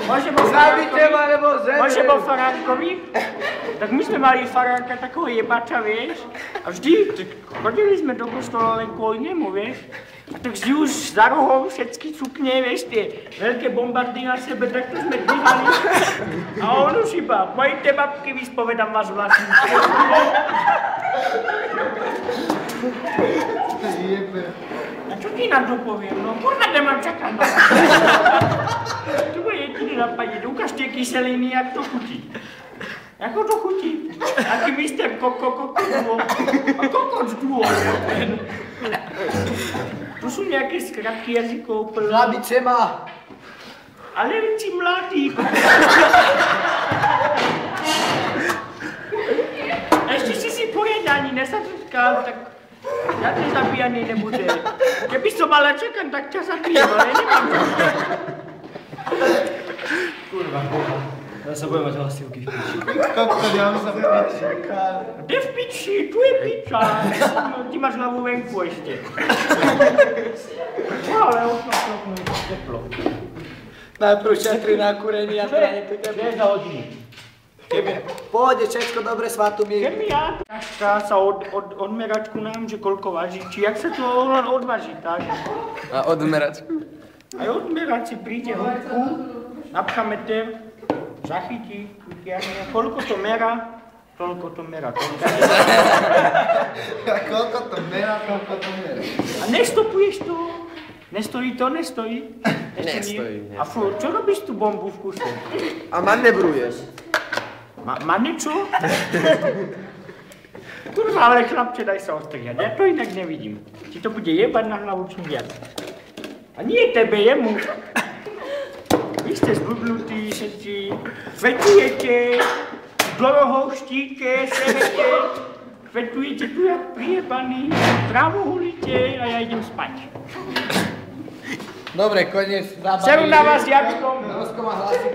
Môže bol faránkovi? Tak my sme mali faránka takého jebača, vieš? A vždy chodili sme do kostola len kvôli nemu, vieš? A tak vždy už za rohom všetky cukne, vieš, tie veľké bombardy na sebe, tak to sme dvíhali. A on už iba, pojďte babky, vyspovedám váš vlastný. A čo ti na to poviem? No kurva, nemám čakať. To bude jediný napadne. Ukáž tie kyseliny, jak to chutí. Ako to chutí? Aký mister kokot duo. A kokot duo. Tu sú nejaké skratky jazykov plné. Chlapice má. Ale si mladý. Ešte si poriadaný, nesačkám, tak ja ten zabíjaný nebude. Keby som mala čakám, tak ťa zabijem, ale nemám čakám. Kurva, ja sa budem mať hlasivky v piči. Kokot, ja som sa čakal. Kde v piči? Tu je piča. Ty máš hlavu venku ešte. Ale okno teplo. Najprv 4 na kúrení a teda tu teplo. Čo je za hodinu? Pôjde, všetko dobre, Svatomír. Chemia. Taška sa od meračku nám, že koľko váži, či jak sa to odváži, tak? A od meračku? Aj od merač si príde hĺbku, napcha meter, zachytí, vytiahne, koľko to mera, toľko to mera. Koľko to mera, koľko to mera. A nestopuješ to? Nestojí to, nestojí? Nestojí. A čo robíš tú bombu v kuse? A manevruješ. Mane čo? Kurva, ale chlapče, daj sa ostrihať, ja to inak nevidím. Či to bude jebať na hlavu čím viac. A nie tebe, jemu. Vy ste zbludnutí všetci, fetujete, do rohov štíte, serete, fetujete tu jak prijebaný, trávu hulíte a ja idem spať. Dobre, koniec zábavy. Seru na vás, Jabkom. Rusko má hlasy.